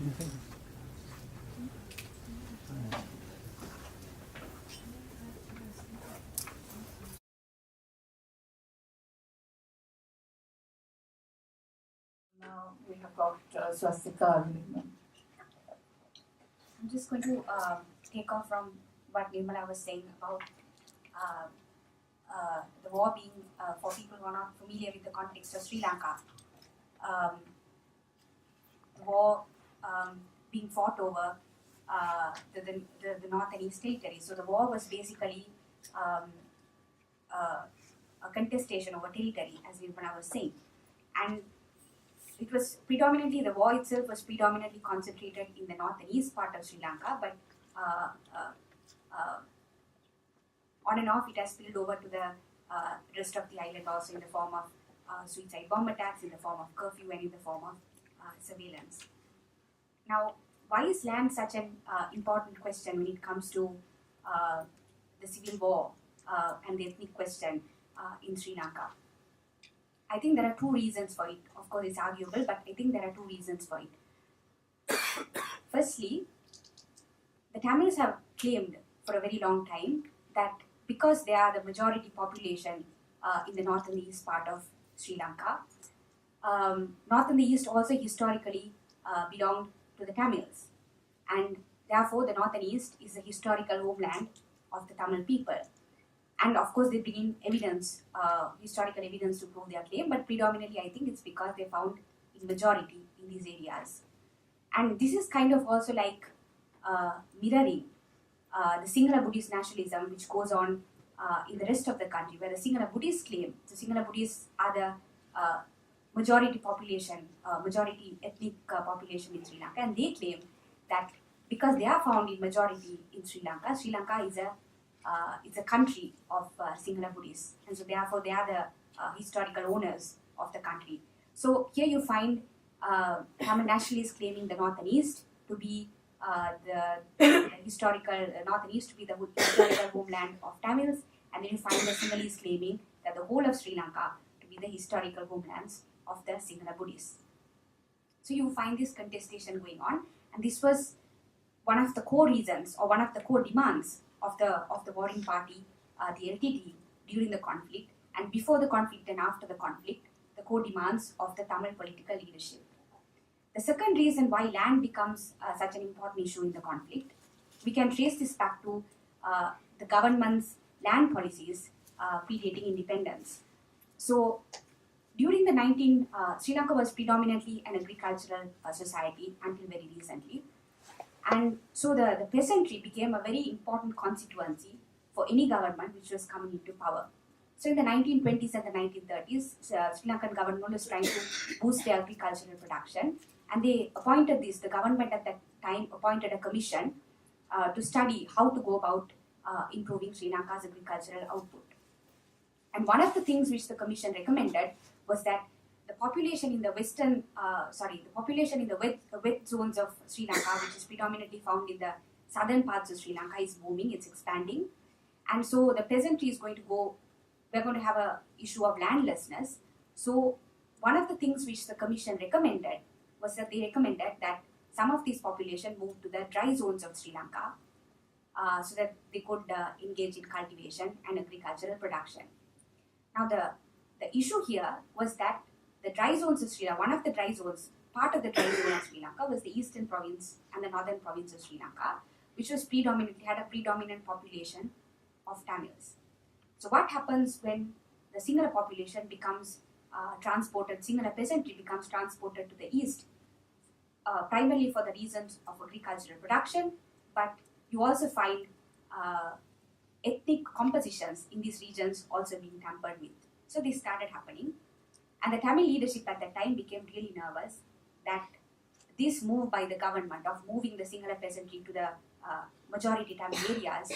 Now we have got Swastika. I'm just going to take off from what Nirmala was saying about uh, the war being, for people who are not familiar with the context of Sri Lanka, the war being fought over the North and East territory. So the war was basically a contestation over territory, as Nirmala was saying. And it was predominantly, the war itself was predominantly concentrated in the north and east part of Sri Lanka, but on and off it has spilled over to the rest of the island also in the form of suicide bomb attacks, in the form of curfew, and in the form of surveillance. Now, why is land such an important question when it comes to the civil war and the ethnic question in Sri Lanka? I think there are two reasons for it. Of course, it's arguable, but I think there are two reasons for it. Firstly, the Tamils have claimed for a very long time that because they are the majority population in the north and the east part of Sri Lanka, north and the east also historically belonged to the Tamils. And therefore, the north and east is the historical homeland of the Tamil people. And of course, they bring in evidence, historical evidence to prove their claim, but predominantly I think it's because they found in majority in these areas. And this is kind of also like mirroring the Sinhala Buddhist nationalism, which goes on in the rest of the country, where the Sinhala Buddhists claim, the Sinhala Buddhists are the majority population, majority ethnic population in Sri Lanka, and they claim that because they are found in majority in Sri Lanka, Sri Lanka is a country of Sinhala Buddhists, and so therefore they are the historical owners of the country. So here you find Tamil nationalists claiming the north and east to be the historical north and east to be the historical homeland of Tamils, and then you find the Sinhalese claiming that the whole of Sri Lanka to be the historical homelands of the Sinhala Buddhists. So you find this contestation going on, and this was one of the core reasons or one of the core demands of the warring party, the LTT, during the conflict, and before the conflict and after the conflict, the core demands of the Tamil political leadership. The second reason why land becomes such an important issue in the conflict, we can trace this back to the government's land policies predating independence. So during the Sri Lanka was predominantly an agricultural society until very recently. And so the peasantry became a very important constituency for any government which was coming into power. So in the 1920s and the 1930s, Sri Lankan government was trying to boost their agricultural production, and they appointed the government at that time appointed a commission to study how to go about improving Sri Lanka's agricultural output. And one of the things which the commission recommended was that the population in the wet zones of Sri Lanka, which is predominantly found in the southern parts of Sri Lanka, is booming, it's expanding. And so the peasantry is going to go, we're going to have an issue of landlessness. So one of the things which the commission recommended was that they recommended that some of this population move to the dry zones of Sri Lanka so that they could engage in cultivation and agricultural production. Now the issue here was that the dry zones of Sri Lanka, one of the dry zones, part of the dry zone of Sri Lanka was the eastern province and the northern province of Sri Lanka, which was had a predominant population of Tamils. So what happens when the Sinhala population becomes Sinhala peasantry becomes transported to the east, primarily for the reasons of agricultural production, but you also find ethnic compositions in these regions also being tampered with. So this started happening. And the Tamil leadership at that time became really nervous that this move by the government of moving the Sinhala peasantry to the majority Tamil areas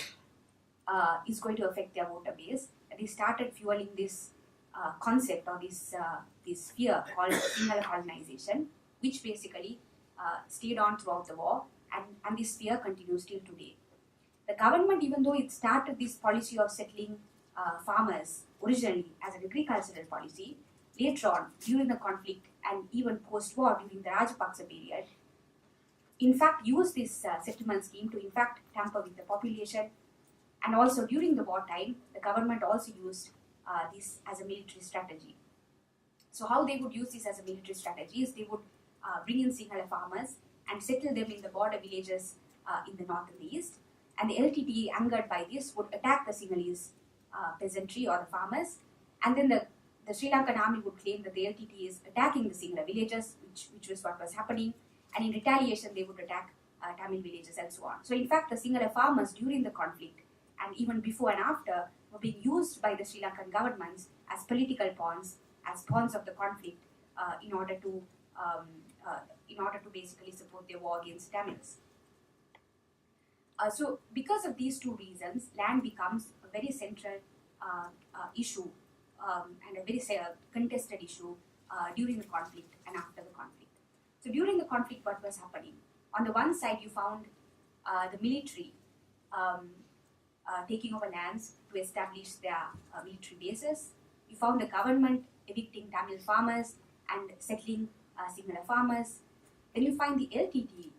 is going to affect their voter base. And they started fueling this concept or this fear called Sinhala colonization, which basically stayed on throughout the war, and this fear continues till today. The government, even though it started this policy of settling farmers originally as an agricultural policy, later on, during the conflict and even post-war during the Rajapaksa period, in fact use this settlement scheme to in fact tamper with the population. And also during the wartime, the government also used this as a military strategy. So how they would use this as a military strategy is they would bring in Sinhala farmers and settle them in the border villages in the north and the east. And the LTTE, angered by this, would attack the Sinhalese peasantry or the farmers. And then the Sri Lankan army would claim that the LTTE is attacking the Sinhala villages, which was what was happening. And in retaliation, they would attack Tamil villages and so on. So in fact, the Sinhala farmers during the conflict and even before and after were being used by the Sri Lankan governments as political pawns, as pawns of the conflict, in order to basically support their war against Tamils. So because of these two reasons, land becomes a very central issue and a very contested issue during the conflict and after the conflict. So during the conflict, what was happening? On the one side, you found the military taking over lands to establish their military bases. You found the government evicting Tamil farmers and settling Sinhala farmers. Then you find the LTT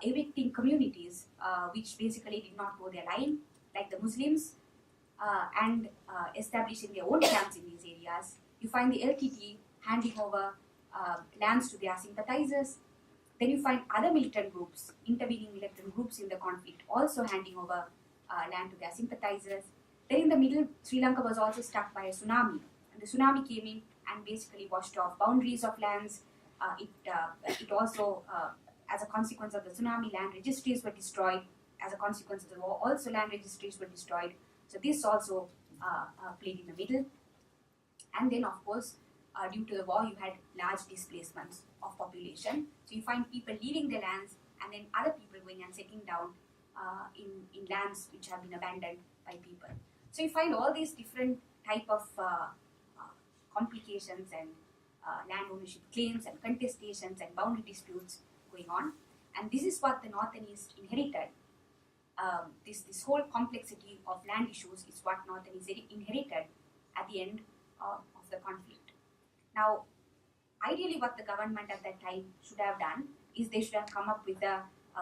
evicting communities which basically did not go their line, like the Muslims, and establishing their own camps in these areas. You find the LTT handing over lands to their sympathizers. Then you find other militant groups, intervening militant groups in the conflict, also handing over land to their sympathizers. Then in the middle, Sri Lanka was also struck by a tsunami. And the tsunami came in and basically washed off boundaries of lands. It also, as a consequence of the tsunami, land registries were destroyed. As a consequence of the war, also land registries were destroyed. So this also played in the middle. And then, of course, due to the war, you had large displacements of population. So you find people leaving their lands and then other people going and settling down in lands which have been abandoned by people. So you find all these different type of complications and land ownership claims and contestations and boundary disputes going on. And this is what the North and East inherited. This whole complexity of land issues is what North and East inherited at the end of the conflict. Now, ideally what the government at that time should have done is they should have come up with a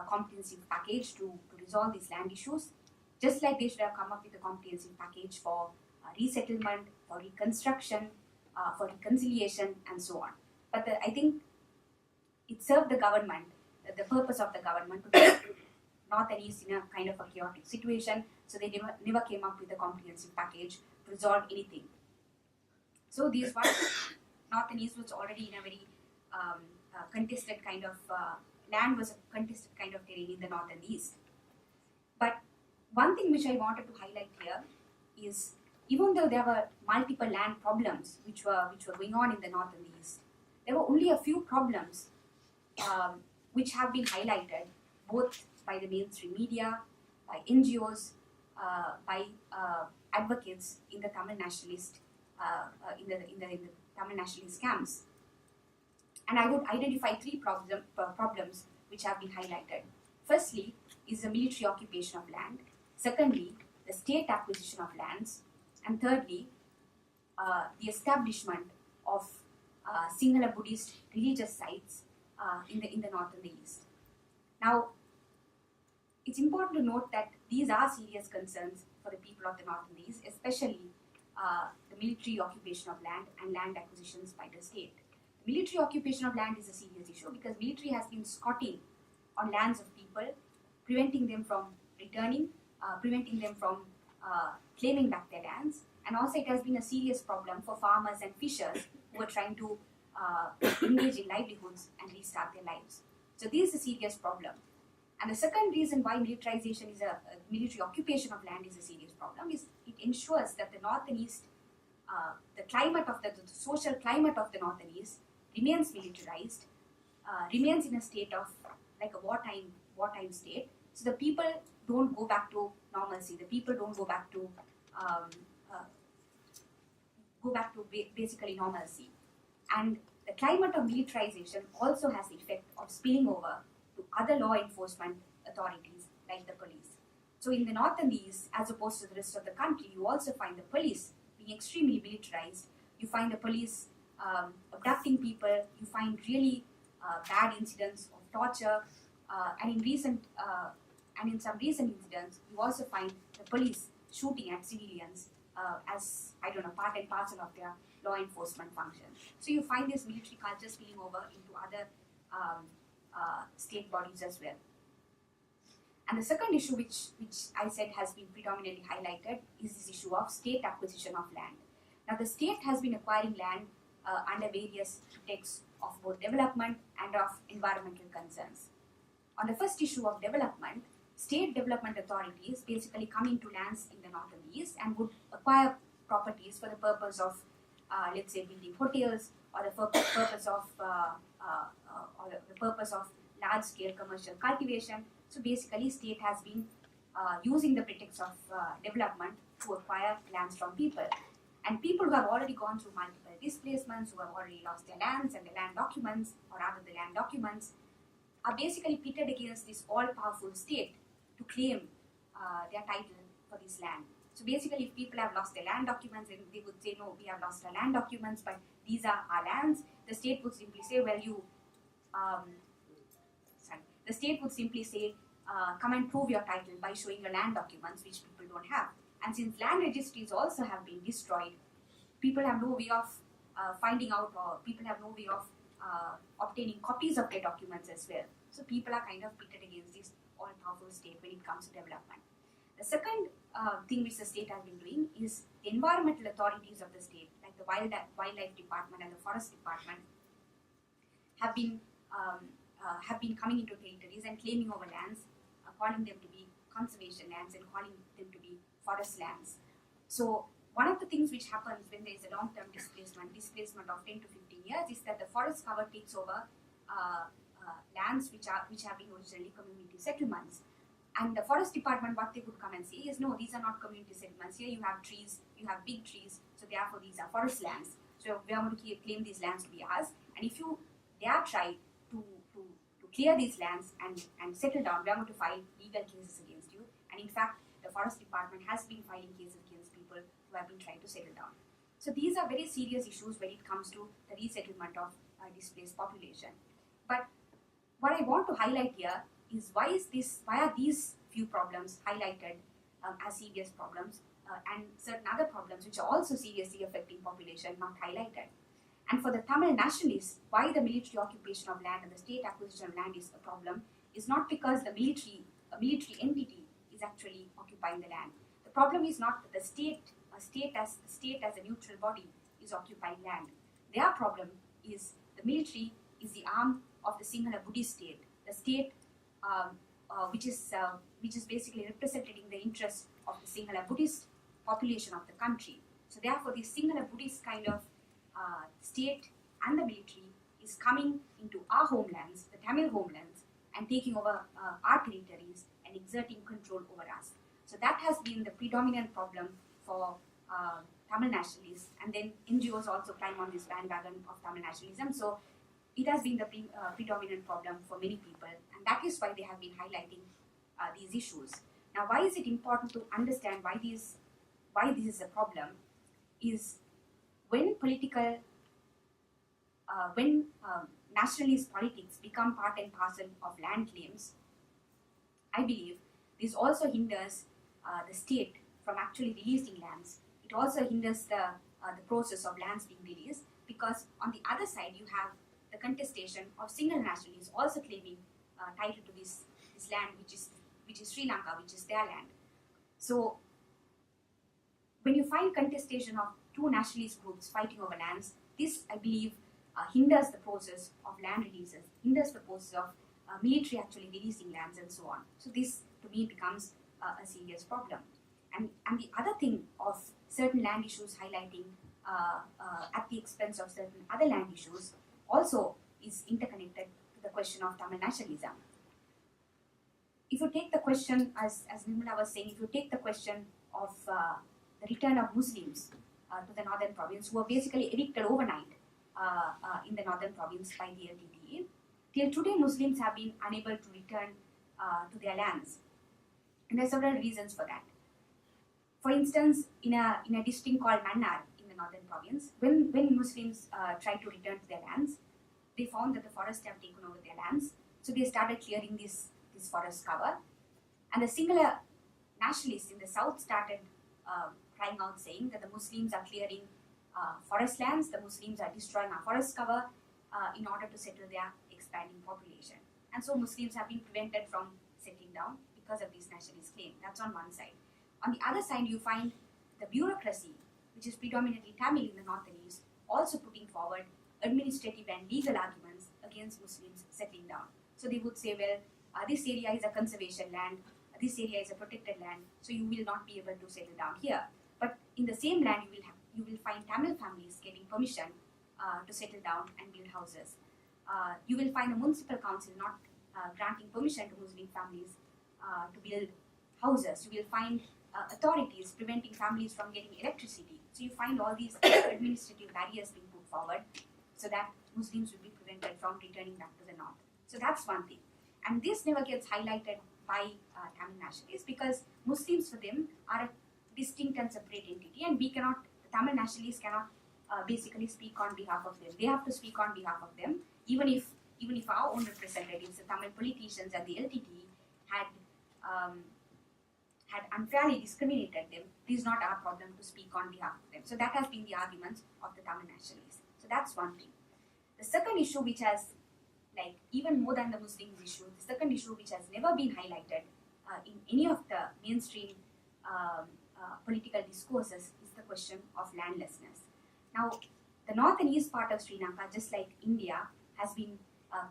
comprehensive package to resolve these land issues, just like they should have come up with a comprehensive package for resettlement, for reconstruction, for reconciliation, and so on. But I think it served the government, the purpose of the government, to put North and East in a kind of a chaotic situation, so they never came up with a comprehensive package to resolve anything. So these were, North and East was already in a very contested kind of, land was a contested kind of terrain in the North and East. But one thing which I wanted to highlight here is, even though there were multiple land problems which were going on in the North and the East, there were only a few problems which have been highlighted both by the mainstream media, by NGOs, by advocates in the Tamil nationalist in the Tamil nationalist camps. And I would identify three problems which have been highlighted. Firstly is the military occupation of land. Secondly, the state acquisition of lands. And thirdly, the establishment of Sinhala Buddhist religious sites in the North and the East. Now, it's important to note that these are serious concerns for the people of the North and the East, especially the military occupation of land and land acquisitions by the state. Military occupation of land is a serious issue because military has been squatting on lands of people, preventing them from returning, preventing them from claiming back their lands. And also it has been a serious problem for farmers and fishers who are trying to engage in livelihoods and restart their lives. So this is a serious problem. And the second reason why militarization is military occupation of land is a serious problem is it ensures that the North and East, the climate of the social climate of the North and East remains militarized, remains in a state of like a wartime state. So the people don't go back to normalcy. The people don't go back to basically normalcy. And the climate of militarization also has the effect of spilling over to other law enforcement authorities like the police. So in the North and the East, as opposed to the rest of the country, you also find the police being extremely militarized. You find the police abducting people. You find really bad incidents of torture, And in some recent incidents, you also find the police shooting at civilians as, I don't know, part and parcel of their law enforcement function. So you find this military culture spilling over into other state bodies as well. And the second issue, which I said has been predominantly highlighted, is this issue of state acquisition of land. Now, the state has been acquiring land under various texts of both development and of environmental concerns. On the first issue of development, state development authorities basically come into lands in the north and east and would acquire properties for the purpose of, let's say, building hotels, or the purpose of large-scale commercial cultivation. So basically, state has been using the pretext of development to acquire lands from people. And people who have already gone through multiple displacements, who have already lost their lands and the land documents, or rather the land documents, are basically pitted against this all-powerful state to claim their title for this land. So basically, if people have lost their land documents, and they would say, no, we have lost our land documents, but these are our lands, the state would simply say, well, the state would simply say, come and prove your title by showing your land documents, which people don't have. And since land registries also have been destroyed, people have no way of finding out, or people have no way of obtaining copies of their documents as well. So people are kind of pitted against this all-powerful state when it comes to development. The second thing which the state has been doing is the environmental authorities of the state, like the wildlife department and the forest department, have been coming into territories and claiming over lands, calling them to be conservation lands and calling them to be forest lands. So one of the things which happens when there is a long-term displacement of 10 to 15 years, is that the forest cover takes over lands which have been originally community settlements. And the forest department, what they would come and say is, no, these are not community settlements. Here you have trees, you have big trees, so therefore these are forest lands. So we are going to claim these lands to be ours. And if you dare try to clear these lands and settle down, we are going to file legal cases against you. And in fact, the forest department has been filing cases against people who have been trying to settle down. So these are very serious issues when it comes to the resettlement of displaced population. But what I want to highlight here is why are these few problems highlighted as serious problems, and certain other problems which are also seriously affecting population not highlighted. And for the Tamil nationalists, why the military occupation of land and the state acquisition of land is a problem is not because a military entity is actually occupying the land. The problem is not that the state as a neutral body is occupying land. Their problem is the military is the arm of the Sinhala Buddhist state, the state which is basically representing the interests of the Sinhala Buddhist population of the country. So therefore, the Sinhala Buddhist kind of state and the military is coming into our homelands, the Tamil homelands, and taking over our territories and exerting control over us. So that has been the predominant problem for Tamil nationalists, and then NGOs also climb on this bandwagon of Tamil nationalism. So it has been the predominant problem for many people, and that is why they have been highlighting these issues. Now, why is it important to understand why this is a problem? Is when nationalist politics become part and parcel of land claims, I believe this also hinders the state from actually releasing lands. It also hinders the process of lands being released, because on the other side you have the contestation of single nationalists also claiming title to this land, which is Sri Lanka, which is their land. So when you find contestation of two nationalist groups fighting over lands, this, I believe, hinders the process of land releases, hinders the process of military actually releasing lands and so on. So this, to me, becomes a serious problem. And the other thing of certain land issues highlighting at the expense of certain other land issues also is interconnected to the question of Tamil nationalism. If you take the question, as Nirmala was saying, if you take the question of the return of Muslims to the northern province, who were basically evicted overnight in the northern province by the LTTE, till today Muslims have been unable to return to their lands. And there are several reasons for that. For instance, in a district called Mannar in the northern province, when Muslims tried to return to their lands, they found that the forests have taken over their lands, So they started clearing this forest cover, and the Sinhala nationalists in the south started crying out, saying that the Muslims are clearing forest lands, the Muslims are destroying our forest cover in order to settle their expanding population. And so Muslims have been prevented from settling down because of this nationalist claim. That's on one side. On the other side, you find the bureaucracy, which is predominantly Tamil in the north and east, also putting forward administrative and legal arguments against Muslims settling down. So they would say, well, this area is a conservation land, this area is a protected land, so you will not be able to settle down here. But in the same land, you will find Tamil families getting permission to settle down and build houses. You will find the municipal council not granting permission to Muslim families to build houses. You will find authorities preventing families from getting electricity. So you find all these administrative barriers being put forward so that Muslims will be prevented from returning back to the north. So that's one thing. And this never gets highlighted by Tamil nationalists, because Muslims for them are a distinct and separate entity, and the Tamil nationalists cannot basically speak on behalf of them. They have to speak on behalf of them, even if our own representatives, the Tamil politicians at the LTT, had unfairly discriminated them. It is not our problem to speak on behalf of them. So that has been the arguments of the Tamil nationalists. So that's one thing. The second issue, which has, like, even more than the Muslims issue, the second issue which has never been highlighted in any of the mainstream political discourses, is the question of landlessness. Now, the north and east part of Sri Lanka, just like India, has been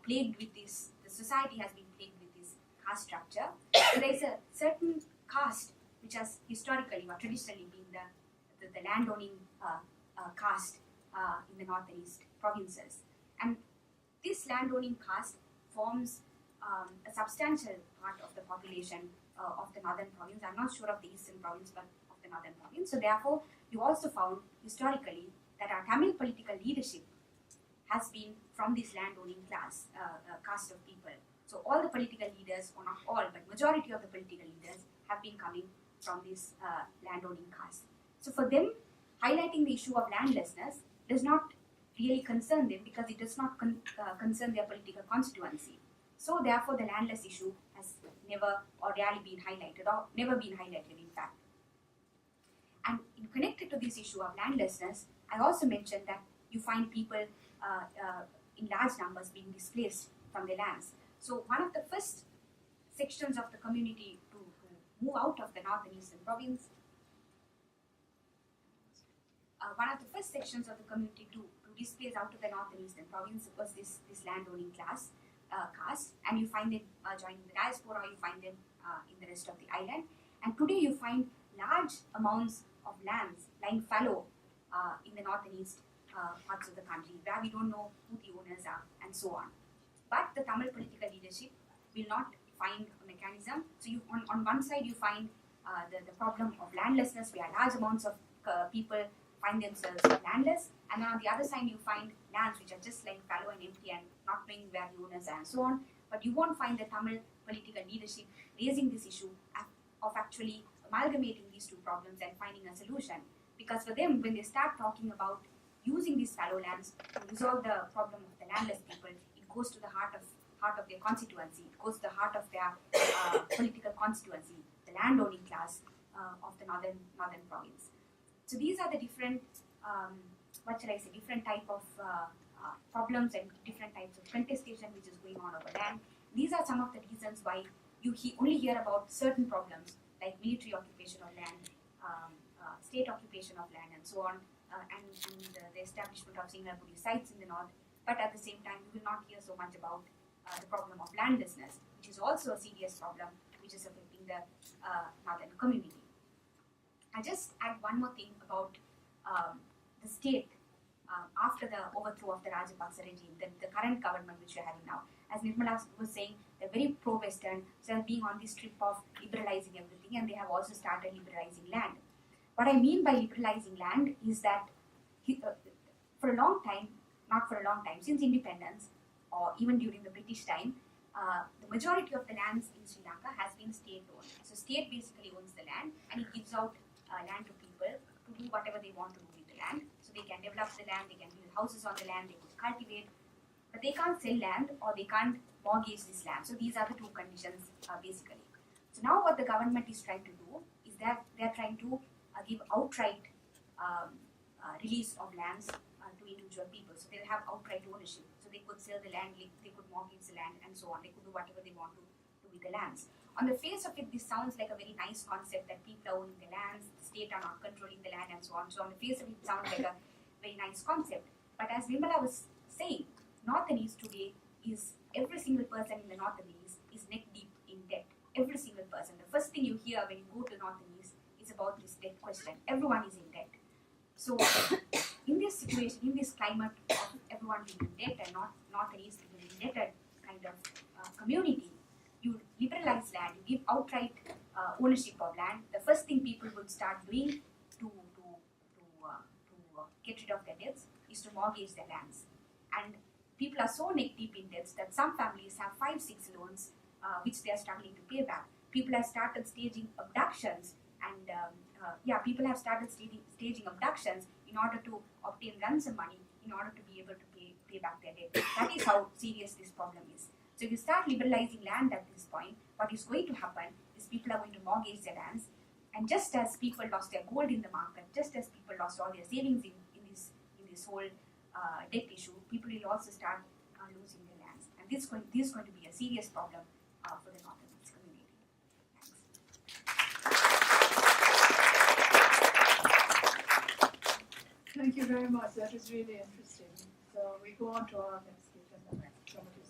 plagued with this, the society has been plagued with this caste structure. So there is a certain caste which has historically or traditionally been the landowning caste in the north and east provinces. And this landowning caste forms a substantial part of the population of the northern province. I'm not sure of the eastern province, but of the northern province. So therefore, you also found historically that our Tamil political leadership has been from this landowning class, caste of people. So all the political leaders, or not all, but majority of the political leaders have been coming from this landowning caste. So for them, highlighting the issue of landlessness does not really concern them, because it does not concern their political constituency. So therefore, the landless issue has never or rarely been highlighted, or never been highlighted in fact. And connected to this issue of landlessness, I also mentioned that you find people in large numbers being displaced from their lands. So one of the first sections of the community to move out of the north and eastern province, one of the first sections of the community to displace out of the north and eastern province was this landowning caste, and you find them joining the diaspora, you find them in the rest of the island. And today you find large amounts of lands lying fallow in the north and east parts of the country, where we don't know who the owners are and so on. But the Tamil political leadership will not find a mechanism. So you, on one side you find the problem of landlessness, where large amounts of people find themselves landless, and then on the other side you find lands which are just like fallow and empty and not knowing where the owners are and so on. But you won't find the Tamil political leadership raising this issue of actually amalgamating these two problems and finding a solution. Because for them, when they start talking about using these fallow lands to resolve the problem of the landless people, it goes to the heart of their constituency, it goes to the heart of their political constituency, the landowning class of the northern province. So these are the different, different type of problems and different types of contestation which is going on over land. These are some of the reasons why you only hear about certain problems like military occupation of land, state occupation of land, and so on, and the establishment of Sinhala Buddhist sites in the north. But at the same time, you will not hear so much about the problem of landlessness, which is also a serious problem which is affecting the northern community. I just add one more thing about the state after the overthrow of the Rajapaksa regime, the current government which we are having now. As Nirmala was saying, they're very pro-Western, so they're being on this trip of liberalizing everything, and they have also started liberalizing land. What I mean by liberalizing land is that for a long time, not for a long time, since independence, or even during the British time, the majority of the lands in Sri Lanka has been state-owned. So state basically owns the land, and it gives out land to people to do whatever they want to do with the land. So they can develop the land, they can build houses on the land, they can cultivate, but they can't sell land, or they can't mortgage this land. So these are the two conditions basically. So now what the government is trying to do is that they are trying to give outright release of lands to individual people. So they'll have outright ownership. So they could sell the land, they could mortgage the land, and so on. They could do whatever they want to do with the lands. On the face of it, this sounds like a very nice concept that people are owning the lands, the state are not controlling the land, and so on. So on the face of it, it sounds like a very nice concept. But as Vimala was saying, Northern East today is every single person in the Northern East is neck deep in debt. Every single person. The first thing you hear when you go to Northern East is about this debt question. Everyone is in debt. So in this situation, in this climate of everyone being in debt and Northern East being an indebted kind of community, you liberalize land, you give outright ownership of land. The first thing people would start doing to get rid of their debts is to mortgage their lands. And people are so neck deep in debts that some families have 5-6 loans which they are struggling to pay back. People have started staging abductions, and people have started staging abductions in order to obtain ransom money in order to be able to pay back their debt. That is how serious this problem is. So if you start liberalizing land at this point, what is going to happen is people are going to mortgage their lands, and just as people lost their gold in the market, just as people lost all their savings in this whole debt issue, people will also start losing their lands, and this is going to be a serious problem for the Northern East community. Thank you very much. That is really interesting. So we go on to our next speaker, Sumathy